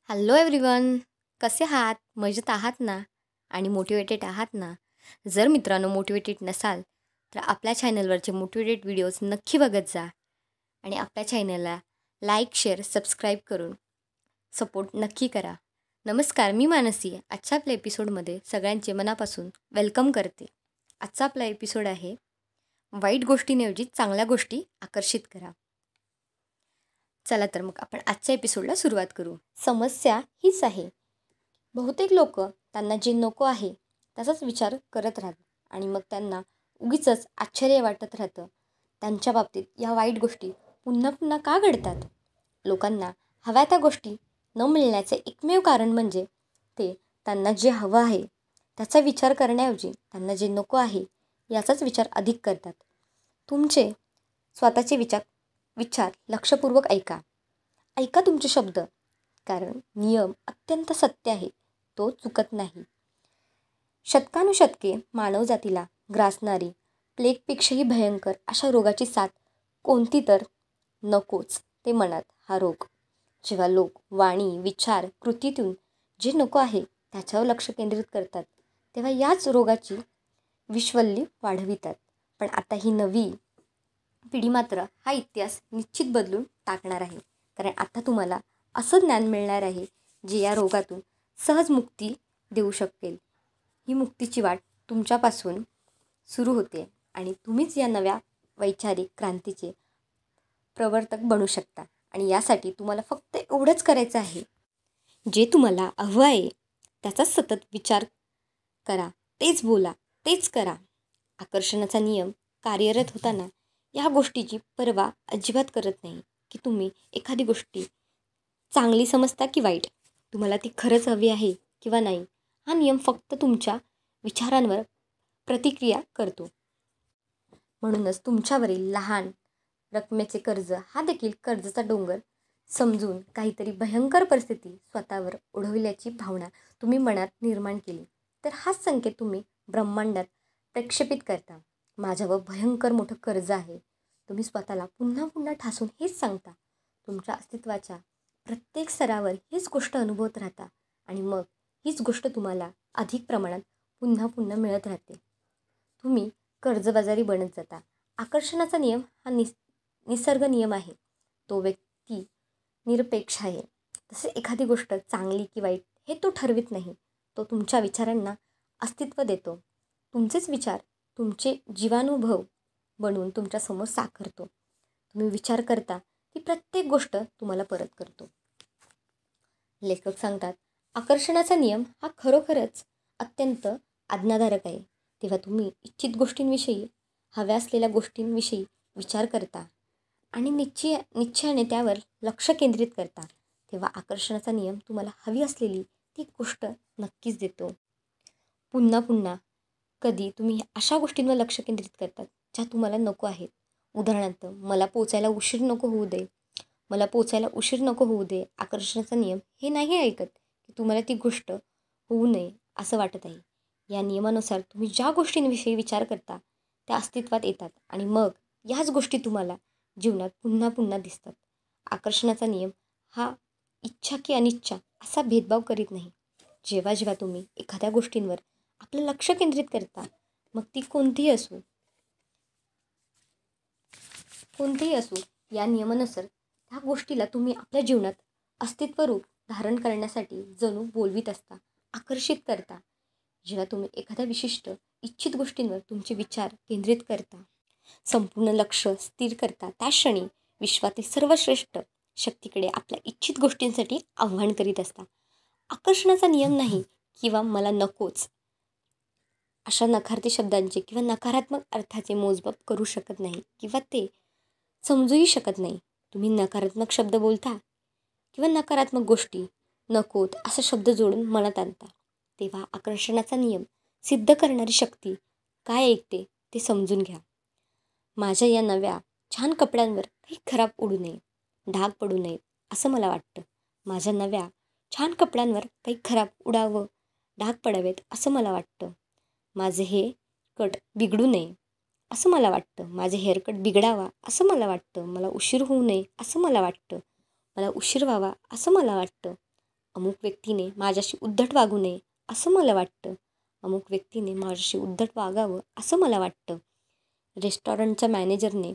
Hello everyone. कसे आहात? मजेत आहात ना? आणि मोटिवेटेड आहात ना? जर मित्रांनो मोटिवेटेड नसाल तर आपल्या चॅनलवरचे मोटिवेटेड व्हिडिओज नक्की बघत जा आणि आपल्या चॅनलला लाईक, शेअर, सबस्क्राईब करून सपोर्ट नक्की करा. नमस्कार, मी मानसी. आजच्या आपल्या एपिसोडमध्ये सगळ्यांचे मनापासून वेलकम करते. आजचा आपला एपिसोड आहे वाईट गोष्टींऐवजी चांगल्या गोष्टी आकर्षित करा. चला तर मग आपण आजच्या एपिसोडला सुरुवात करू. समस्या हीच आहे, बहुतेक लोक त्यांना जे नको आहे त्याचाच विचार करत राहतात आणि मग त्यांना उगीचच आश्चर्य वाटत राहतं. त्यांच्या बाबतीत या वाईट गोष्टी पुन्हा पुन्हा का घडतात? लोकांना हव्या त्या गोष्टी न मिळण्याचे एकमेव कारण म्हणजे ते त्यांना जे हवं आहे त्याचा विचार करण्याऐवजी त्यांना जे नको आहे याचाच विचार अधिक करतात. तुमचे स्वतःचे विचार लक्षपूर्वक ऐका. ऐका तुमचे शब्द, कारण नियम अत्यंत सत्य आहे, तो चुकत नाही. शतकानुशतके मानवजातीला ग्रासणारी प्लेगपेक्षाही भयंकर अशा रोगाची साथ कोणती तर नकोच ते मनात हा रोग. जेव्हा लोक वाणी, विचार, कृतीतून जे नको आहे त्याच्यावर लक्ष केंद्रित करतात तेव्हा याच रोगाची विश्वल्ली वाढवितात. पण आता ही नवी पिढी मात्र हा इतिहास निश्चित बदलून टाकणार आहे. कारण आता तुम्हाला असं ज्ञान मिळणार आहे जे या रोगातून सहज मुक्ती देऊ शकेल. ही मुक्तीची वाट तुमच्यापासून सुरू होते आणि तुम्हीच या नव्या वैचारिक क्रांतीचे प्रवर्तक बनू शकता. आणि यासाठी तुम्हाला फक्त एवढंच करायचं आहे, जे तुम्हाला हवं आहे त्याचाच सतत विचार करा, तेच बोला, तेच करा. आकर्षणाचा नियम कार्यरत होताना या गोष्टीची पर्वा अजिबात करत नाही की तुम्ही एखादी गोष्टी चांगली समजता की वाईट, तुम्हाला ती खरंच हवी आहे किंवा नाही. हा नियम फक्त तुमच्या विचारांवर प्रतिक्रिया करतो. म्हणूनच तुमच्यावरील लहान रकमेचे कर्ज हा देखील कर्जाचा डोंगर समजून काहीतरी भयंकर परिस्थिती स्वतःवर ओढविल्याची भावना तुम्ही मनात निर्माण केली तर हाच संकेत तुम्ही ब्रह्मांडात प्रक्षेपित करता. माझ्यावर भयंकर मोठं कर्ज आहे. तुम्ही स्वतःला पुन्हा पुन्हा ठासून हेच सांगता. तुमच्या अस्तित्वाच्या प्रत्येक स्तरावर हीच गोष्ट अनुभवत राहता आणि मग हीच गोष्ट तुम्हाला अधिक प्रमाणात पुन्हा पुन्हा मिळत राहते. तुम्ही कर्जबाजारी बनत जाता. आकर्षणाचा नियम हा निसर्ग नियम आहे, तो व्यक्ती निरपेक्ष आहे. तसे एखादी गोष्ट चांगली की वाईट हे तो ठरवित नाही, तो तुमच्या विचारांना अस्तित्व देतो. तुमचेच विचार तुमचे जीवानुभव बनवून तुमच्यासमोर साकारतो. तुम्ही विचार करता ती प्रत्येक गोष्ट तुम्हाला परत करतो. लेखक सांगतात, आकर्षणाचा नियम हा खरोखरच अत्यंत आज्ञाधारक आहे. तेव्हा तुम्ही इच्छित गोष्टींविषयी, हव्या असलेल्या गोष्टींविषयी विचार करता आणि निश्चयाने त्यावर लक्ष केंद्रित करता, तेव्हा आकर्षणाचा नियम तुम्हाला हवी असलेली ती गोष्ट नक्कीच देतो. पुन्हा पुन्हा कधी तुम्ही अशा गोष्टींवर लक्ष केंद्रित करतात ज्या तुम्हाला नको आहेत. उदाहरणार्थ, मला पोचायला उशीर नको होऊ दे, मला पोचायला उशीर नको होऊ दे. आकर्षणाचा नियम हे नाही ऐकत की तुम्हाला ती गोष्ट होऊ नये असं वाटत आहे. या नियमानुसार तुम्ही ज्या गोष्टींविषयी विचार करता त्या अस्तित्वात येतात आणि मग याच गोष्टी तुम्हाला जीवनात पुन्हा पुन्हा दिसतात. आकर्षणाचा नियम हा इच्छा की अनिच्छा असा भेदभाव करीत नाही. जेव्हा जेव्हा तुम्ही एखाद्या गोष्टींवर आपलं लक्ष केंद्रित करता, मग ती कोणतीही असो, या नियमानुसार त्या गोष्टीला तुम्ही आपल्या जीवनात अस्तित्वरूप धारण करण्यासाठी जणू बोलवीत असता, आकर्षित करता. जेव्हा तुम्ही एखाद्या विशिष्ट इच्छित गोष्टींवर तुमचे विचार केंद्रित करता, संपूर्ण लक्ष स्थिर करता, त्या क्षणी विश्वातील सर्वश्रेष्ठ शक्तीकडे आपल्या इच्छित गोष्टींसाठी आव्हान करीत असता. आकर्षणाचा नियम नाही किंवा मला नकोच अशा नकारार्थी शब्दांचे किंवा नकारात्मक अर्थाचे मोजमाप करू शकत नाही किंवा ते समजूही शकत नाही. तुम्ही नकारात्मक शब्द बोलता किंवा नकारात्मक गोष्टी नकोत असा शब्द जोडून मनात आणता, तेव्हा आकर्षणाचा नियम सिद्ध करणारी शक्ती काय ऐकते ते समजून घ्या. माझ्या या नव्या छान कपड्यांवर काही खराब उडू नये, डाग पडू नयेत असं मला वाटतं. माझ्या नव्या छान कपड्यांवर काही खराब उडावं, डाग पडावेत असं मला वाटतं. माझे हे कट बिघडू नये असं मला वाटतं. माझे हेअरकट बिघडावा असं मला वाटतं. मला उशीर होऊ नये असं मला वाटतं. मला उशीर व्हावा असं मला वाटतं. अमुक व्यक्तीने माझ्याशी उद्धट वागू नये असं मला वाटतं. अमुक व्यक्तीने माझ्याशी उद्धट वागावं असं मला वाटतं. रेस्टॉरंटच्या मॅनेजरने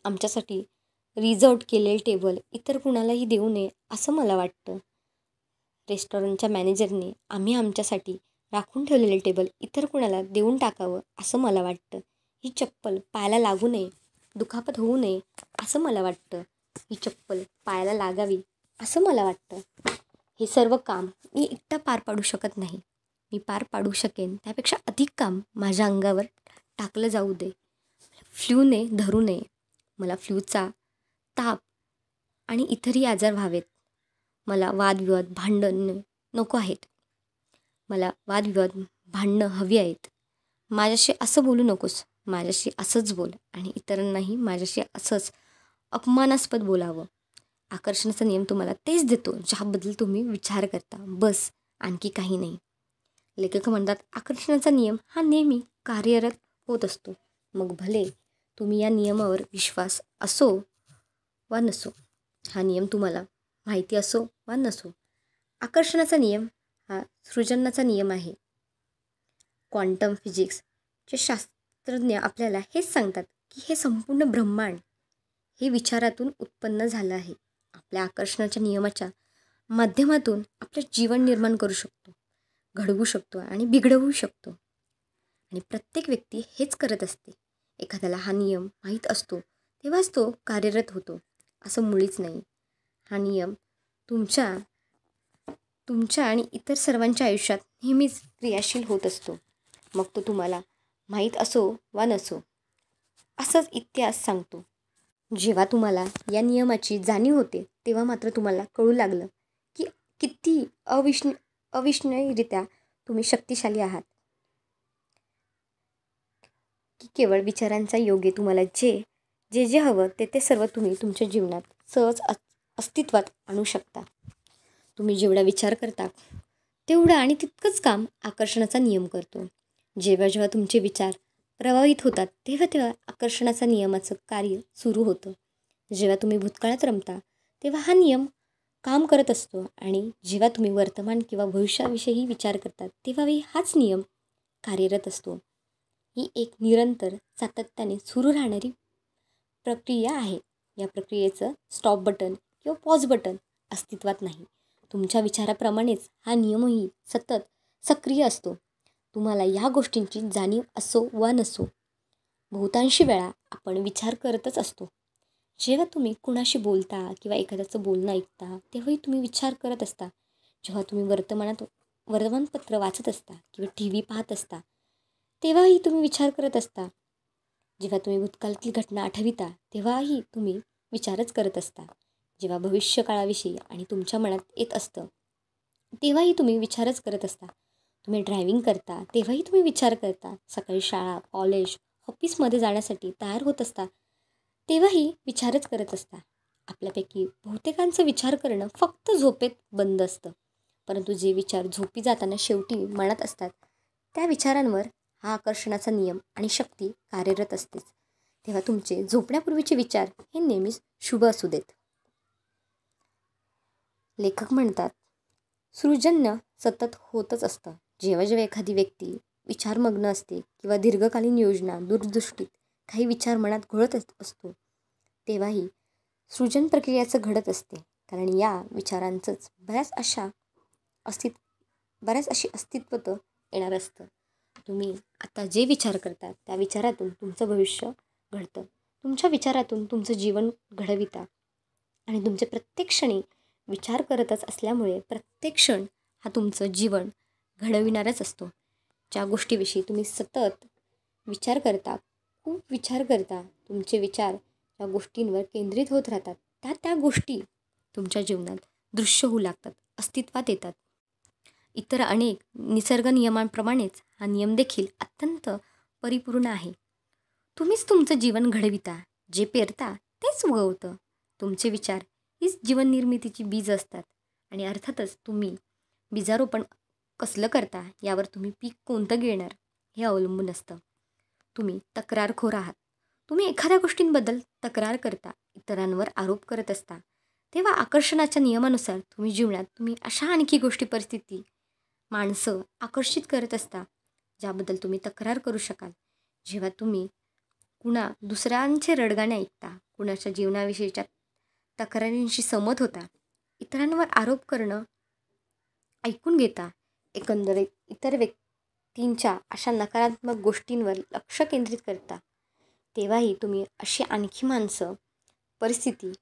आमच्यासाठी रिझर्व्ड केलेले टेबल इतर कुणालाही देऊ नये असं मला वाटतं. रेस्टॉरंटच्या मॅनेजरने आमच्यासाठी राखून ठेवलेले टेबल इतर कुणाला देऊन टाकावं असं मला वाटतं. ही चप्पल पायाला लागू नये, दुखापत होऊ नये असं मला वाटतं. ही चप्पल पायाला लागावी असं मला वाटतं. हे सर्व काम मी एकटा पार पाडू शकत नाही. मी पार पाडू शकेन त्यापेक्षा अधिक काम माझ्या अंगावर टाकलं जाऊ दे. फ्लूने धरू नये. मला फ्लूचा ताप आणि इतरही आजार व्हावेत. मला वादविवाद भांडणं नको आहेत. मला वादविवाद भांडणं हवी आहेत. माझ्याशी असं बोलू नकोस, माझ्याशी असंच बोल आणि इतरांनाही माझ्याशी असंच अपमानास्पद बोलावं. आकर्षणाचा नियम तुम्हाला तेच देतो ज्याबद्दल तुम्ही विचार करता, बस, आणखी काही नाही. लेखक म्हणतात आकर्षणाचा नियम हा नेहमी कार्यरत होत असतो. मग भले तुम्ही या नियमावर विश्वास असो वा नसो, हा नियम तुम्हाला माहिती असो वा नसो, आकर्षणाचा नियम हा सृजनाचा नियम आहे. क्वांटम फिजिक्सचे शास्त्रज्ञ आपल्याला हेच सांगतात की हे संपूर्ण ब्रह्मांड हे विचारातून उत्पन्न झालं आहे. आपल्या आकर्षणाच्या नियमाच्या माध्यमातून आपलं जीवन निर्माण करू शकतो, घडवू शकतो आणि बिघडवू शकतो. आणि प्रत्येक व्यक्ती हेच करत असते. एखाद्याला हा नियम माहीत असतो तेव्हाच तो कार्यरत होतो असं मुळीच नाही. हा नियम तुमच्या आणि इतर सर्वांच्या आयुष्यात नेहमीच क्रियाशील होत असतो. मग तो तुम्हाला माहीत असो वा नसो. असंच इतिहास सांगतो. जेव्हा तुम्हाला या नियमाची जाणीव होते तेव्हा मात्र तुम्हाला कळू लागलं की किती अविश्वसनीयरित्या तुम्ही शक्तिशाली आहात. की केवळ विचारांचा योगे तुम्हाला जे हवं ते सर्व तुम्ही तुमच्या जीवनात सहज अस्तित्वात आणू शकता. तुम्ही जेवढा विचार करता तेवढं आणि तितकंच काम आकर्षणाचा नियम करतो. जेव्हा जेव्हा तुमचे विचार प्रभावित होतात तेव्हा आकर्षणाचा नियमाचं कार्य सुरू होतं. जेव्हा तुम्ही भूतकाळात रमता तेव्हा हा नियम काम करत असतो आणि जेव्हा तुम्ही वर्तमान किंवा भविष्याविषयी विचार करतात तेव्हाही हाच नियम कार्यरत असतो. ही एक निरंतर सातत्याने सुरू राहणारी प्रक्रिया आहे. या प्रक्रियेचं स्टॉप बटन किंवा पॉज बटन अस्तित्वात नाही. तुमच्या विचाराप्रमाणेच हा नियमही सतत सक्रिय असतो. तुम्हाला या गोष्टींची जाणीव असो वा नसो, बहुतांशी वेळा आपण विचार करतच असतो. जेव्हा तुम्ही कुणाशी बोलता किंवा एखाद्याचं बोलणं ऐकता तेव्हाही तुम्ही विचार करत असता. जेव्हा तुम्ही वर्तमानपत्र वाचत असता किंवा TV पाहत असता तेव्हाही तुम्ही विचार करत असता. जेव्हा तुम्ही भूतकाळातील घटना आठविता तेव्हाही तुम्ही विचारच करत असता. जेव्हा भविष्यकाळाविषयी आणि तुमच्या मनात येत असतं तेव्हाही तुम्ही विचारच करत असता. तुम्ही ड्रायव्हिंग करता तेव्हाही तुम्ही विचार करता. सकाळी शाळा, कॉलेज, ऑफिसमध्ये जाण्यासाठी तयार होत असता तेव्हाही विचारच करत असता. आपल्यापैकी बहुतेकांचं विचार करणं फक्त झोपेत बंद असतं. परंतु जे विचार झोपी जाताना शेवटी मनात असतात त्या विचारांवर हा आकर्षणाचा नियम आणि शक्ती कार्यरत असतेच. तेव्हा तुमचे झोपण्यापूर्वीचे विचार हे नेहमीच शुभ असू देत. लेखक म्हणतात सृजन सतत होतच असतं. जेव्हा जेव्हा एखादी व्यक्ती विचारमग्न असते किंवा दीर्घकालीन योजना, दूरदृष्टीत काही विचार मनात घोळत असतो तेव्हाही सृजन प्रक्रियाचं घडत असते. कारण या विचारांचंच बऱ्याच अशी अस्तित्वात येणार असतं. तुम्ही आता जे विचार करता त्या विचारातून तुमचं भविष्य घडतं. तुमच्या विचारातून तुमचं जीवन घडविता आणि तुमचे प्रत्येक क्षणी विचार करतच असल्यामुळे प्रत्येक क्षण हा तुमचं जीवन घडविणारच असतो. ज्या गोष्टीविषयी तुम्ही सतत विचार करता, खूप विचार करता, तुमचे विचार त्या गोष्टींवर केंद्रित होत राहतात, त्या गोष्टी तुमच्या जीवनात दृश्य होऊ लागतात, अस्तित्वात येतात. इतर अनेक निसर्ग नियमांप्रमाणेच हा नियम देखील अत्यंत परिपूर्ण आहे. तुम्हीच तुमचं जीवन घडविता. जे पेरता तेच उगवतं. तुमचे विचार हीच जीवननिर्मितीची बीज असतात आणि अर्थातच तुम्ही बीजारोपण कसलं करता यावर तुम्ही पीक कोणतं घेणार हे अवलंबून असतं. तुम्ही तक्रारखोर आहात. तुम्ही एखाद्या गोष्टींबद्दल तक्रार करता, इतरांवर आरोप करत असता. तेव्हा आकर्षणाच्या नियमानुसार तुम्ही अशा आणखी गोष्टी, परिस्थिती, माणसं आकर्षित करत असता ज्याबद्दल तुम्ही तक्रार करू शकाल. जेव्हा तुम्ही दुसऱ्यांचे रडगाणे ऐकता, कुणाच्या जीवनाविषयीच्या तक्रारींशी सहमत होता, इतरांवर आरोप करणं ऐकून घेता, एकंदरीत इतर व्यक्तींच्या अशा नकारात्मक गोष्टींवर लक्ष केंद्रित करता, तेव्हाही तुम्ही अशी आणखी माणसं, परिस्थिती,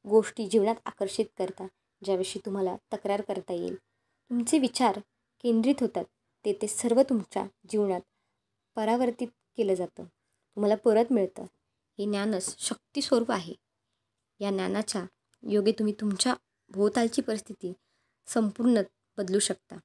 गोष्टी जीवनात आकर्षित करता ज्याविषयी तुम्हाला तक्रार करता येईल. तुमचे विचार केंद्रित होतात, ते सर्व तुमच्या जीवनात परावर्तित केलं जातं, तुम्हाला परत मिळतं. हे ज्ञानच शक्ती स्वरूप आहे. या ज्ञानाच्या योगे तुम्ही तुमच्या भोवतालची परिस्थिती संपूर्ण बदलू शकता.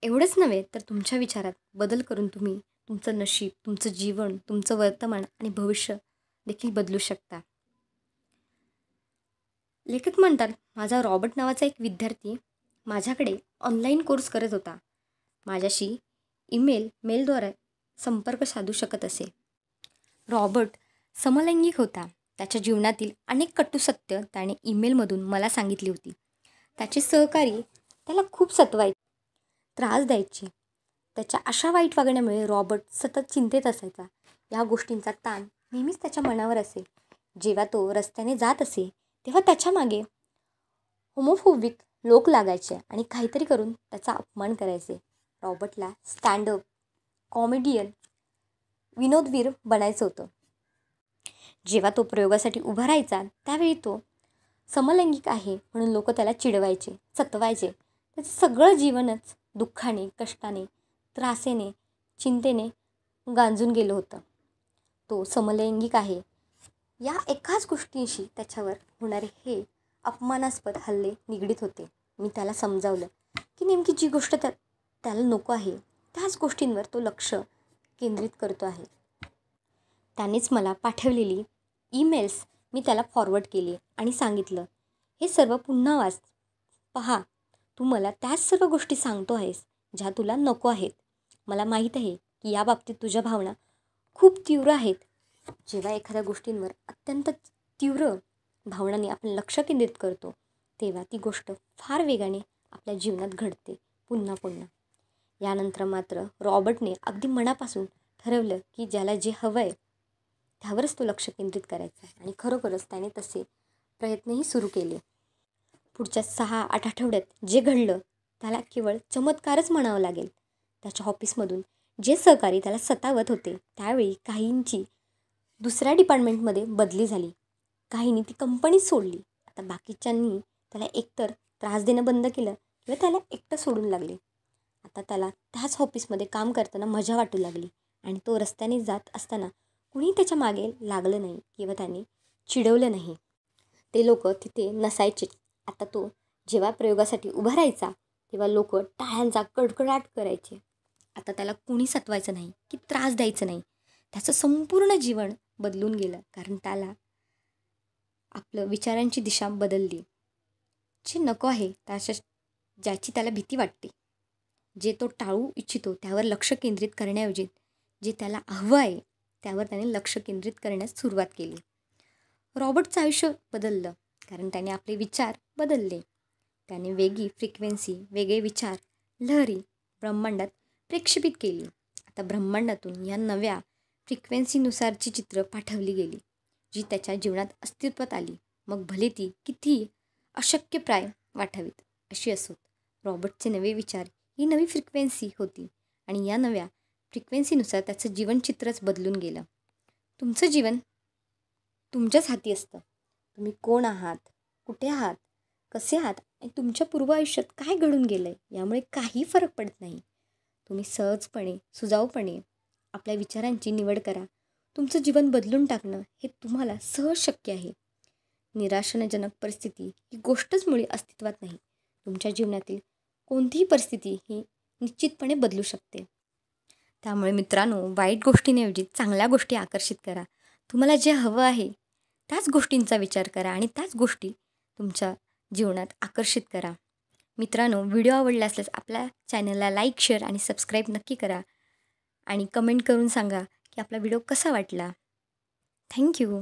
एवढंच नव्हे तर तुमच्या विचारात बदल करून तुम्ही तुमचं नशीब, तुमचं जीवन, तुमचं वर्तमान आणि भविष्य देखील बदलू शकता. लेखक म्हणतात, माझा रॉबर्ट नावाचा एक विद्यार्थी माझ्याकडे ऑनलाईन कोर्स करत होता. माझ्याशी मेलद्वारे संपर्क साधू शकत असे. रॉबर्ट समलैंगिक होता. त्याच्या जीवनातील अनेक कटू सत्य त्याने ईमेलमधून मला सांगितली होती. त्याचे सहकारी त्याला खूप सतवायचे, त्रास द्यायचे. त्याच्या अशा वाईट वागण्यामुळे रॉबर्ट सतत चिंतेत असायचा. या गोष्टींचा ताण नेहमीच त्याच्या मनावर असे. जेव्हा तो रस्त्याने जात असे तेव्हा त्याच्या मागे होमोफोबिक लोक लागायचे आणि काहीतरी करून त्याचा अपमान करायचे. रॉबर्टला स्टँडअप कॉमेडियन, विनोदवीर बनायचं होतं. जेव्हा तो प्रयोगासाठी उभा राहायचा त्यावेळी तो समलैंगिक आहे म्हणून लोक त्याला चिडवायचे, सतवायचे. त्याचं सगळं जीवनच दुःखाने, कष्टाने, त्रासेने, चिंतेने गांजून गेलं होतं. तो समलैंगिक आहे या एकाच गोष्टींशी त्याच्यावर होणारे हे अपमानास्पद हल्ले निगडीत होते. मी त्याला समजावलं की नेमकी जी गोष्ट त्याला नको आहे त्याच गोष्टींवर तो लक्ष केंद्रित करतो आहे. त्यानेच मला पाठवलेली ईमेल्स मी त्याला फॉरवर्ड केली आणि सांगितलं, हे सर्व पुन्हा वाच, पहा. तू मला त्याच सर्व गोष्टी सांगतो आहेस ज्या तुला नको आहेत. मला माहीत आहे की या बाबतीत तुझ्या भावना खूप तीव्र आहेत. जेव्हा एखाद्या गोष्टींवर अत्यंत तीव्र भावनांनी आपण लक्ष केंद्रित करतो तेव्हा ती गोष्ट फार वेगाने आपल्या जीवनात घडते पुन्हा पुन्हा. यानंतर मात्र रॉबर्टने अगदी मनापासून ठरवलं की ज्याला जे हवं आहे त्यावरच तो लक्ष केंद्रित करायचा आणि खरोखरच त्याने तसे प्रयत्नही सुरू केले. पुढच्या 6-8 आठवड्यात जे घडलं त्याला केवळ चमत्कारच म्हणावं लागेल. त्याच्या ऑफिसमधून जे सहकारी त्याला सतावत होते त्यावेळी काहींची दुसऱ्या डिपार्टमेंटमध्ये बदली झाली, काहींनी ती कंपनी सोडली. आता बाकीच्यांनी त्याला एकतर त्रास देणं बंद केलं किंवा त्याला एकटं सोडून लागले. आता त्याला त्याच ऑफिसमध्ये काम करताना मजा वाटू लागली आणि तो रस्त्याने जात असताना कुणी त्याच्या मागे लागलं नाही किंवा त्याने चिडवलं नाही. ते लोक तिथे नसायचे. आता तो जेव्हा प्रयोगासाठी उभा राहायचा तेव्हा लोक टाळ्यांचा कडकडाट करायचे. आता त्याला कुणी सतवायचं नाही की त्रास द्यायचं नाही. त्याचं संपूर्ण जीवन बदलून गेलं कारण त्याला आपलं विचारांची दिशा बदलली. जे नको आहे ज्याची त्याला भीती वाटते, जे तो टाळू इच्छितो त्यावर लक्ष केंद्रित करण्याऐवजी जे त्याला हवं आहे त्यावर त्याने लक्ष केंद्रित करण्यास सुरुवात केली. रॉबर्टचं आयुष्य बदललं कारण त्याने आपले विचार बदलले. त्याने वेगळी फ्रिक्वेन्सी, वेगळे विचार, लहरी ब्रह्मांडात प्रक्षेपित केली. आता ब्रह्मांडातून या नव्या फ्रिक्वेन्सीनुसारची चित्र पाठवली गेली जी त्याच्या जीवनात अस्तित्वात आली. मग भले ती कितीही अशक्यप्राय वाटावीत अशी असोत. रॉबर्टचे नवे विचार ही नवी फ्रिक्वेन्सी होती आणि या नव्या फ्रिक्वेन्सीनुसार त्याचं जीवनचित्रच बदलून गेलं. तुमचं जीवन तुमच्याच हाती असतं. तुम्ही कोण आहात, कुठे आहात, कसे आहात आणि तुमच्या पूर्व आयुष्यात काय घडून गेलं आहे यामुळे काही फरक पडत नाही. तुम्ही सहजपणे, सुजाऊपणे आपल्या विचारांची निवड करा. तुमचं जीवन बदलून टाकणं हे तुम्हाला सहज शक्य आहे. निराशाजनक परिस्थिती ही गोष्टच मुळी अस्तित्वात नाही. तुमच्या जीवनातील कोणतीही परिस्थिती ही निश्चितपणे बदलू शकते. त्यामुळे मित्रांनो, वाईट गोष्टींऐवजी चांगल्या गोष्टी आकर्षित करा. तुम्हाला जे हवं आहे त्याच गोष्टींचा विचार करा आणि त्याच गोष्टी तुमच्या जीवनात आकर्षित करा. मित्रांनो, व्हिडिओ आवडला असल्यास आपल्या चॅनलला लाईक, शेअर आणि सबस्क्राईब नक्की करा आणि कमेंट करून सांगा की आपला व्हिडिओ कसा वाटला. थँक्यू.